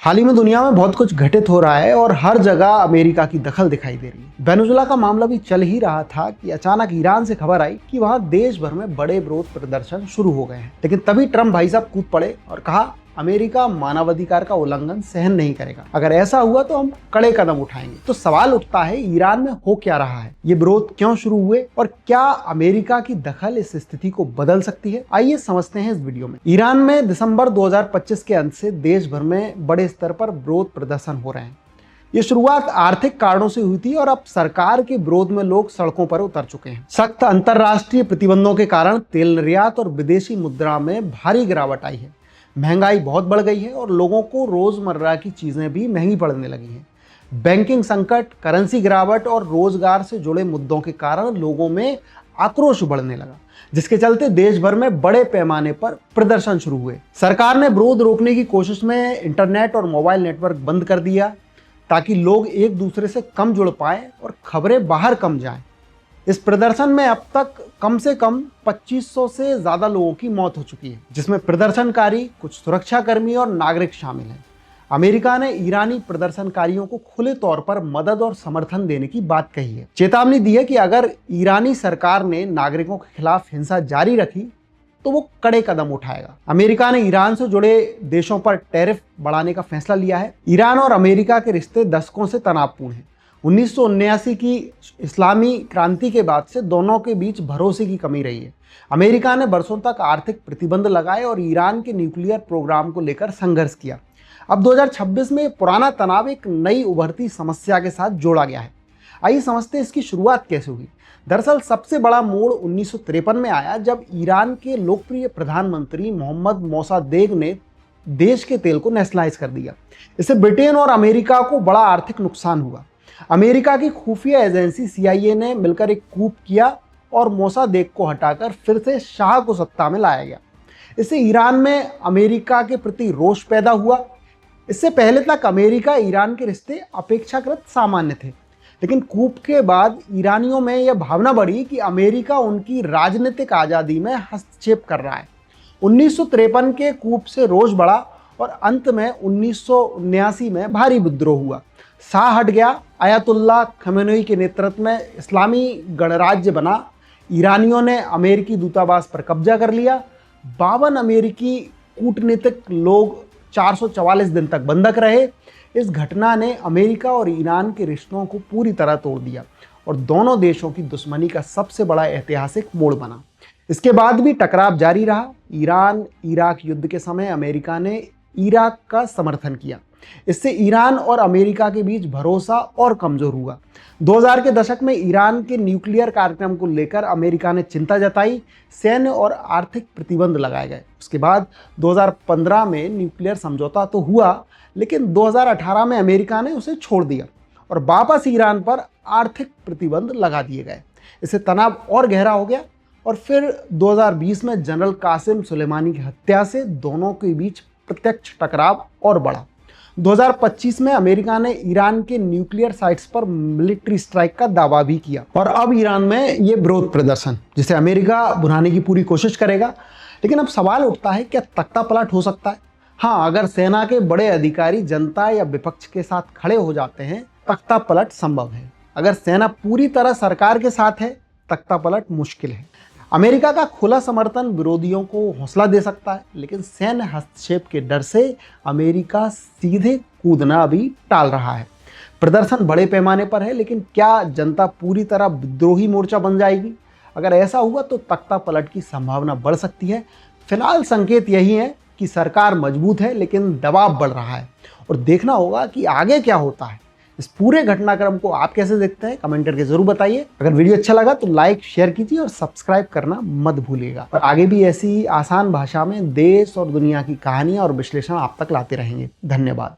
हाल ही में दुनिया में बहुत कुछ घटित हो रहा है और हर जगह अमेरिका की दखल दिखाई दे रही है। वेनेजुएला का मामला भी चल ही रहा था कि अचानक ईरान से खबर आई कि वहां देश भर में बड़े विरोध प्रदर्शन शुरू हो गए हैं। लेकिन तभी ट्रम्प भाई साहब कूद पड़े और कहा अमेरिका मानवाधिकार का उल्लंघन सहन नहीं करेगा, अगर ऐसा हुआ तो हम कड़े कदम उठाएंगे। तो सवाल उठता है ईरान में हो क्या रहा है, ये विरोध क्यों शुरू हुए और क्या अमेरिका की दखल इस स्थिति को बदल सकती है? आइए समझते हैं इस वीडियो में। ईरान में दिसंबर 2025 के अंत से देश भर में बड़े स्तर पर विरोध प्रदर्शन हो रहे हैं। ये शुरुआत आर्थिक कारणों से हुई थी और अब सरकार के विरोध में लोग सड़कों पर उतर चुके हैं। सख्त अंतरराष्ट्रीय प्रतिबंधों के कारण तेल निर्यात और विदेशी मुद्रा में भारी गिरावट आई है। महंगाई बहुत बढ़ गई है और लोगों को रोजमर्रा की चीजें भी महंगी पड़ने लगी हैं। बैंकिंग संकट, करेंसी गिरावट और रोजगार से जुड़े मुद्दों के कारण लोगों में आक्रोश बढ़ने लगा, जिसके चलते देश भर में बड़े पैमाने पर प्रदर्शन शुरू हुए। सरकार ने विरोध रोकने की कोशिश में इंटरनेट और मोबाइल नेटवर्क बंद कर दिया ताकि लोग एक दूसरे से कम जुड़ पाए और खबरें बाहर कम जाएं। इस प्रदर्शन में अब तक कम से कम 2500 से ज्यादा लोगों की मौत हो चुकी है, जिसमें प्रदर्शनकारी, कुछ सुरक्षाकर्मी और नागरिक शामिल हैं। अमेरिका ने ईरानी प्रदर्शनकारियों को खुले तौर पर मदद और समर्थन देने की बात कही है। चेतावनी दी है कि अगर ईरानी सरकार ने नागरिकों के खिलाफ हिंसा जारी रखी तो वो कड़े कदम उठाएगा। अमेरिका ने ईरान से जुड़े देशों पर टैरिफ बढ़ाने का फैसला लिया है। ईरान और अमेरिका के रिश्ते दशकों से तनावपूर्ण हैं। 1979 की इस्लामी क्रांति के बाद से दोनों के बीच भरोसे की कमी रही है। अमेरिका ने बरसों तक आर्थिक प्रतिबंध लगाए और ईरान के न्यूक्लियर प्रोग्राम को लेकर संघर्ष किया। अब 2026 में पुराना तनाव एक नई उभरती समस्या के साथ जोड़ा गया है। आइए समझते हैं इसकी शुरुआत कैसे हुई। दरअसल सबसे बड़ा मोड़ 1953 में आया जब ईरान के लोकप्रिय प्रधानमंत्री मोहम्मद मोसादेक ने देश के तेल को नेशनलाइज कर दिया। इससे ब्रिटेन और अमेरिका को बड़ा आर्थिक नुकसान हुआ। अमेरिका की खुफिया एजेंसी CIA ने मिलकर एक कूप किया और मोसादेक को हटाकर फिर से शाह को सत्ता में लाया गया। इससे ईरान में अमेरिका के प्रति रोष पैदा हुआ। इससे पहले तक अमेरिका ईरान के रिश्ते अपेक्षाकृत सामान्य थे, लेकिन कूप के बाद ईरानियों में यह भावना बढ़ी कि अमेरिका उनकी राजनीतिक आज़ादी में हस्तक्षेप कर रहा है। 1953 के कूप से रोष बढ़ा और अंत में 1979 में भारी विद्रोह हुआ। शाह हट गया। अयातुल्लाह खमेनेई के नेतृत्व में इस्लामी गणराज्य बना। ईरानियों ने अमेरिकी दूतावास पर कब्जा कर लिया। 52 अमेरिकी कूटनीतिक लोग 444 दिन तक बंधक रहे। इस घटना ने अमेरिका और ईरान के रिश्तों को पूरी तरह तोड़ दिया और दोनों देशों की दुश्मनी का सबसे बड़ा ऐतिहासिक मोड़ बना। इसके बाद भी टकराव जारी रहा। ईरान इराक युद्ध के समय अमेरिका ने इराक का समर्थन किया। इससे ईरान और अमेरिका के बीच भरोसा और कमजोर हुआ। 2000 के दशक में ईरान के न्यूक्लियर कार्यक्रम को लेकर अमेरिका ने चिंता जताई। सैन्य और आर्थिक प्रतिबंध लगाए गए। उसके बाद 2015 में न्यूक्लियर समझौता तो हुआ, लेकिन 2018 में अमेरिका ने उसे छोड़ दिया और वापस ईरान पर आर्थिक प्रतिबंध लगा दिए गए। इससे तनाव और गहरा हो गया और फिर 2020 में जनरल कासिम सुलेमानी की हत्या से दोनों के बीच प्रत्यक्ष टकराव और बढ़ा। 2025 में अमेरिका ने ईरान के न्यूक्लियर साइट्स पर मिलिट्री स्ट्राइक का दावा भी किया और अब ईरान में ये विरोध प्रदर्शन, जिसे अमेरिका भुनाने की पूरी कोशिश करेगा। लेकिन अब सवाल उठता है, क्या तख्ता पलट हो सकता है? हाँ, अगर सेना के बड़े अधिकारी जनता या विपक्ष के साथ खड़े हो जाते हैं, तख्ता पलट संभव है। अगर सेना पूरी तरह सरकार के साथ है, तख्ता पलट मुश्किल है। अमेरिका का खुला समर्थन विरोधियों को हौसला दे सकता है, लेकिन सैन्य हस्तक्षेप के डर से अमेरिका सीधे कूदना अभी टाल रहा है। प्रदर्शन बड़े पैमाने पर है, लेकिन क्या जनता पूरी तरह विद्रोही मोर्चा बन जाएगी? अगर ऐसा हुआ तो तख्ता पलट की संभावना बढ़ सकती है। फिलहाल संकेत यही है कि सरकार मजबूत है, लेकिन दबाव बढ़ रहा है और देखना होगा कि आगे क्या होता है। इस पूरे घटनाक्रम को आप कैसे देखते हैं, कमेंट करके जरूर बताइए। अगर वीडियो अच्छा लगा तो लाइक, शेयर कीजिए और सब्सक्राइब करना मत भूलिएगा। और आगे भी ऐसी आसान भाषा में देश और दुनिया की कहानियां और विश्लेषण आप तक लाते रहेंगे। धन्यवाद।